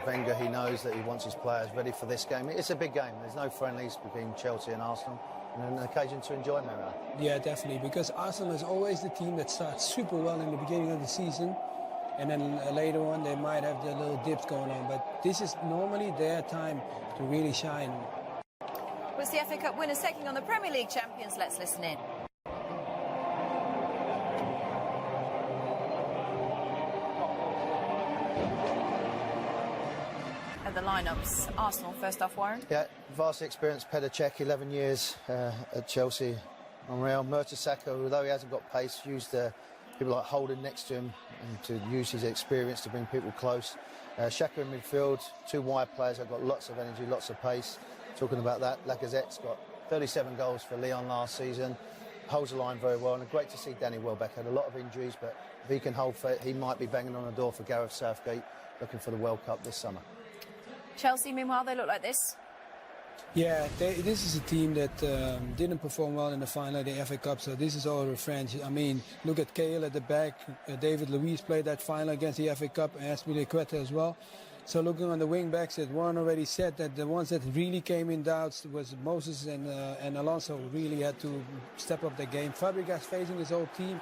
Wenger, he knows that he wants his players ready for this game. It's a big game. There's no friendlies between Chelsea and Arsenal, and an occasion to enjoy, Mara. Yeah, definitely, because Arsenal is always the team that starts super well in the beginning of the season, and then later on they might have the little dips going on. But this is normally their time to really shine. It's the FA Cup winners taking on the Premier League champions. Let's listen in. The lineups. Arsenal first off, Warren. Yeah, vastly experienced Petr Cech, 11 years at Chelsea. Unreal. Mertesacker, although he hasn't got pace, used people like Holden next to him and to use his experience to bring people close. Xhaka in midfield, two wide players have got lots of energy, lots of pace. Talking about that, Lacazette's got 37 goals for Lyon last season, holds the line very well, and great to see Danny Welbeck. Had a lot of injuries, but if he can hold fit, he might be banging on the door for Gareth Southgate, looking for the World Cup this summer. Chelsea, meanwhile, they look like this. Yeah, this is a team that didn't perform well in the final of the FA Cup, so this is all revenge. I mean, look at Cahill at the back. David Luiz played that final against the FA Cup, and Azpilicueta as well. So looking on the wing backs, that Warren already said that the ones that really came in doubts was Moses and Alonso really had to step up their game. Fabregas facing his whole team.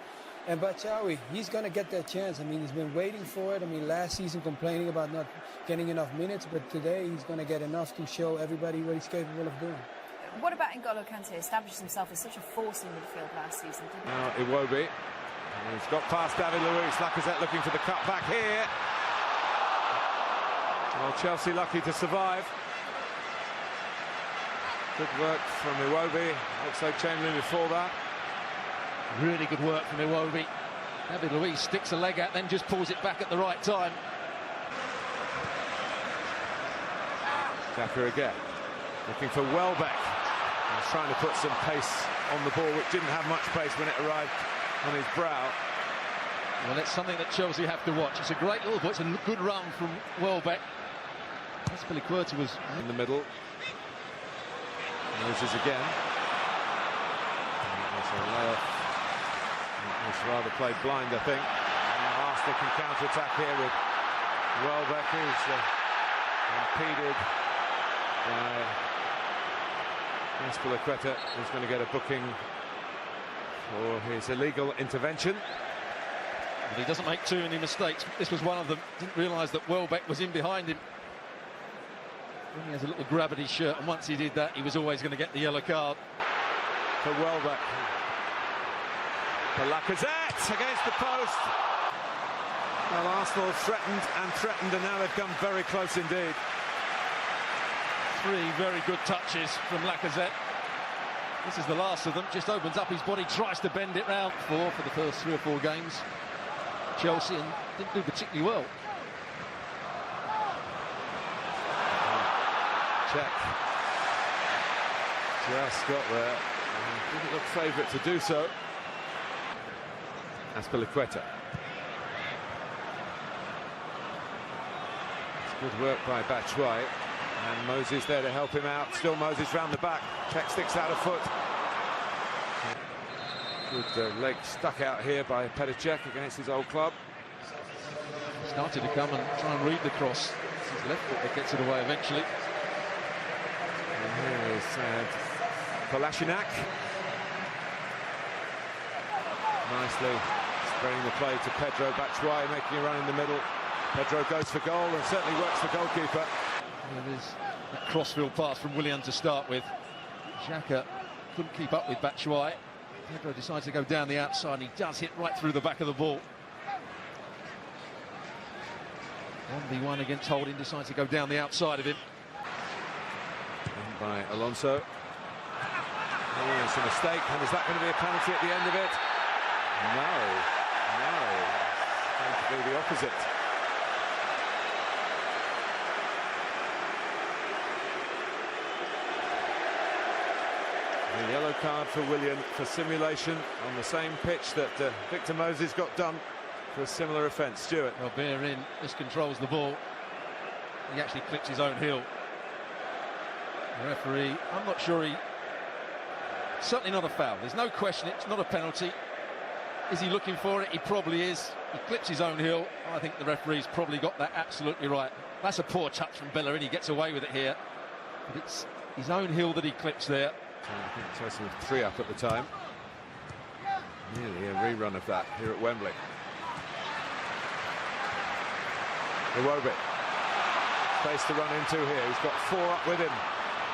And Batshuayi, he's going to get that chance. I mean, he's been waiting for it. I mean, last season complaining about not getting enough minutes, but today he's going to get enough to show everybody what he's capable of doing. What about N'Golo Kante? Established himself as such a force in midfield last season, didn't he? Now Iwobi. He's got past David Luiz. Lacazette looking for the cut back here. Well, Chelsea lucky to survive. Good work from Iwobi. Oxlade-Chamberlain before that. Really good work from Iwobi. David Luiz sticks a leg out, then just pulls it back at the right time. Xhaka again, looking for Welbeck. He's trying to put some pace on the ball, which didn't have much pace when it arrived on his brow. Well, it's something that Chelsea have to watch. It's a great little ball. It's a good run from Welbeck. Azpilicueta was in the middle. Moses again. That's a layoff. It's rather played blind, I think. Arsenal can counter-attack here with Welbeck, who's impeded by Azpilicueta, who's going to get a booking for his illegal intervention. But he doesn't make too many mistakes. This was one of them. Didn't realise that Welbeck was in behind him. He has a little grab at his shirt, and once he did that, he was always going to get the yellow card. For Welbeck. For Lacazette against the post. Well, Arsenal threatened, and now they've come very close indeed. Three very good touches from Lacazette. This is the last of them. Just opens up his body, tries to bend it round. For the first 3 or 4 games. Chelsea, and didn't do particularly well. Check. Just got there. Didn't look favourite to do so. Azpilicueta. It's good work by Batshuayi. And Moses there to help him out. Still Moses round the back. Check sticks out of foot. Good leg stuck out here by Petr Cech against his old club. Started to come and try and read the cross. It's his left foot that gets it away eventually. And here is Kolasinac. Nicely spreading the play to Pedro. Batshuayi making a run in the middle. Pedro goes for goal and certainly works the goalkeeper. There's a crossfield pass from Willian to start with. Xhaka couldn't keep up with Batshuayi. Pedro decides to go down the outside, and he does hit right through the back of the ball. 1v1 against Holding, decides to go down the outside of him. By Alonso. Oh, it's a mistake, and is that going to be a penalty at the end of it? No, it's going to be the opposite. A yellow card for Willian for simulation on the same pitch that Victor Moses got done for a similar offence. Stuart. Well, Bellerin miscontrols the ball. He actually clips his own heel. The referee, I'm not sure certainly not a foul. There's no question it's not a penalty. Is he looking for it? He probably is. He clips his own heel. I think the referee's probably got that absolutely right. That's a poor touch from Bellerin. He gets away with it here. But it's his own heel that he clips there. I think Chelsea were 3 up at the time. Nearly a rerun of that here at Wembley. Iwobi. Space to run into here. He's got 4 up with him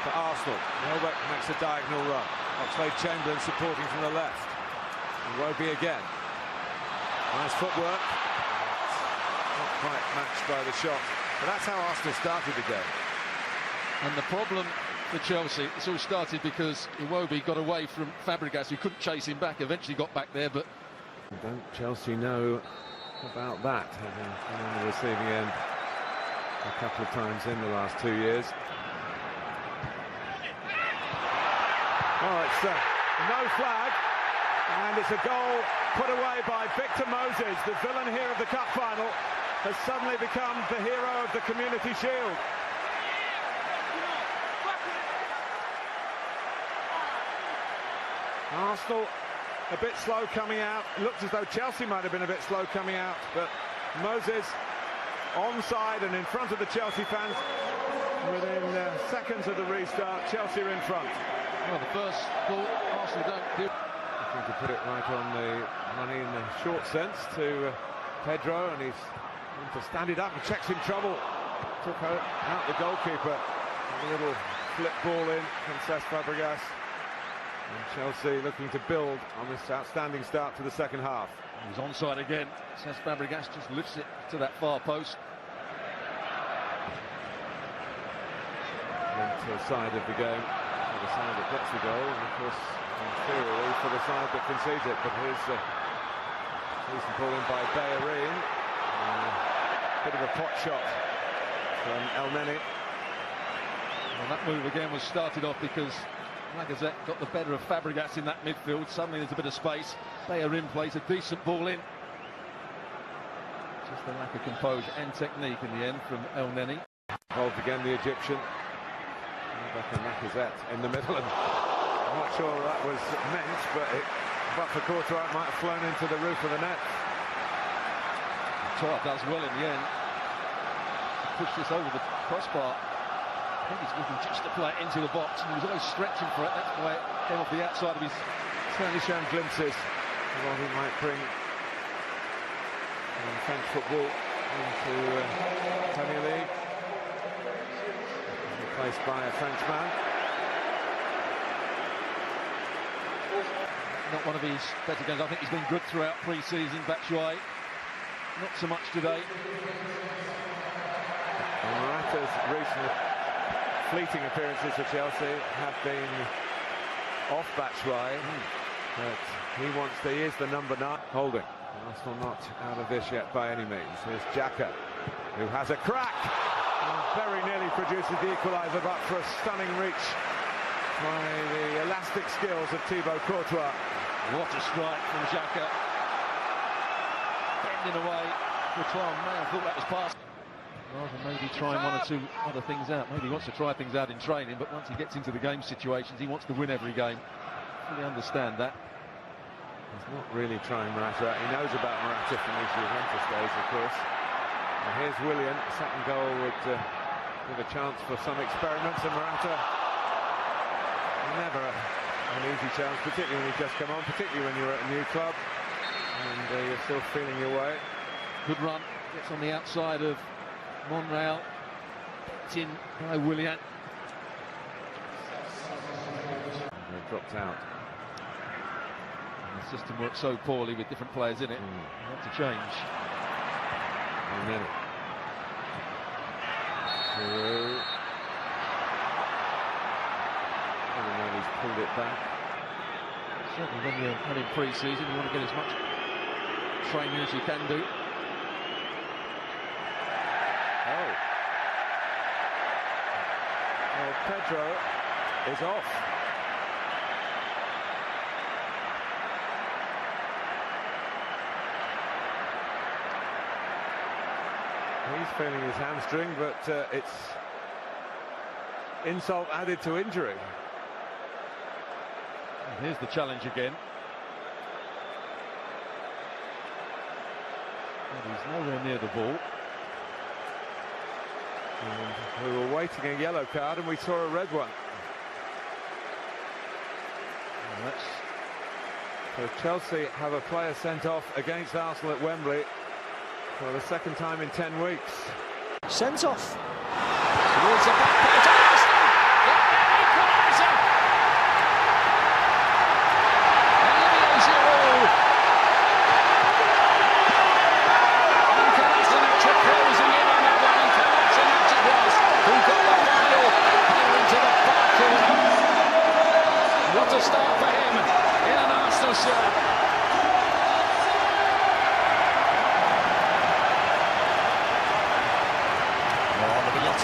for Arsenal. Welbeck makes a diagonal run. Oxlade-Chamberlain supporting from the left. Iwobi again. Nice footwork. Not quite matched by the shot. But that's how Arsenal started the game. And the problem for Chelsea, it's all started because Iwobi got away from Fabregas, who couldn't chase him back, eventually got back there, but... Don't Chelsea know about that, having been on the receiving end a couple of times in the last 2 years. Oh, it's no flag, and it's a goal put away by Victor Moses. The villain here of the cup final has suddenly become the hero of the Community Shield. Arsenal a bit slow coming out. It looks as though Chelsea might have been a bit slow coming out, but Moses onside and in front of the Chelsea fans. Within seconds of the restart, Chelsea are in front. Well, the first ball, Arsenal don't do. I think to put it right on the money in the short sense to Pedro, and he's going to stand it up and checks in trouble. Took out the goalkeeper. A little flip ball in from Cesc Fabregas. And Chelsea looking to build on this outstanding start to the second half. He's onside again. Cesc Fabregas just lifts it to that far post. Into the side of the game, for the side that gets the goal, and of course, in theory, for the side that concedes it. But here's a decent ball in by Bellerin. Bit of a pot shot from El Neni. And that move again was started off because Lacazette got the better of Fabregas in that midfield. Suddenly there's a bit of space. Bellerin plays a decent ball in. Just the lack of composure and technique in the end from El Neni. Involved again, the Egyptian. Back and Lacazette in the middle. And I'm not sure that was meant, but for Courtois it might have flown into the roof of the net. Courtois does well in the end. Push this over the crossbar. I think he's looking just to play it into the box, and he was always stretching for it. That's why it came off the outside of his. Certainly shown glimpses of what he might bring French football into Premier League. Replaced by a Frenchman. Not one of his better games. I think he's been good throughout pre-season. Batshuayi, not so much today. And Morata's recent fleeting appearances for Chelsea have been off Batshuayi, but he is the number 9 holding. Arsenal not out of this yet by any means. Here's Xhaka, who has a crack and very nearly produces the equaliser, but for a stunning reach by the elastic skills of Thibaut Courtois. What a strike from Xhaka. Bending away. Courtois may have thought that was past. Rather maybe trying one or two other things out. Maybe he wants to try things out in training, but once he gets into the game situations, he wants to win every game. Fully understand that. He's not really trying Morata out. He knows about Morata from his Juventus days, of course. And here's Willian. Second goal would give a chance for some experiments, and Morata never an easy chance, particularly when you just come on, particularly when you're at a new club and you're still feeling your way. Good run. Gets on the outside of Monreal. It's in by Willian. They've dropped out. And the system works so poorly with different players in it. You have to change. And then through. He's pulled it back. Certainly when you're having pre-season, you want to get as much training as you can do. Oh. Well, Pedro is off. He's feeling his hamstring, but it's insult added to injury. And here's the challenge again. And he's nowhere near the ball. We were waiting a yellow card and we saw a red one. So Chelsea have a player sent off against Arsenal at Wembley for the second time in 10 weeks. Sent off towards the back post. Arsenal equaliser. Olivier Giroud. Kolasinac closing in on that one. Kolasinac it was who got the final here into the far corner. What a start for him in an Arsenal shirt.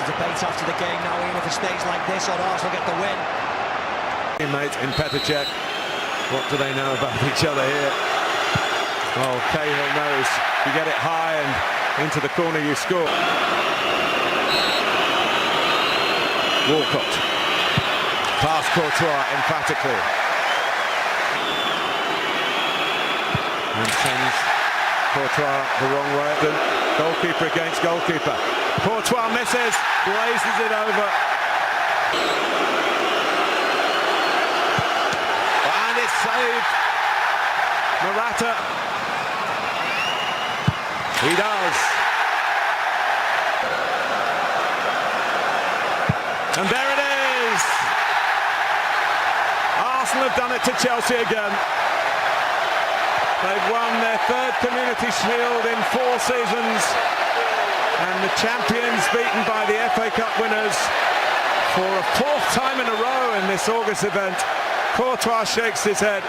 Debate after the game now, even if it stays like this, or Arsenal get the win. Teammate in Petr Cech. What do they know about each other here? Oh, Cahill knows. You get it high and into the corner, you score. Walcott. Past Courtois emphatically. And sends Courtois the wrong way. The goalkeeper against goalkeeper. Courtois misses, blazes it over. And it's saved. Morata. He does. And there it is. Arsenal have done it to Chelsea again. They've won their third Community Shield in 4 seasons. And the champions beaten by the FA Cup winners for a 4th time in a row in this August event. Courtois shakes his head.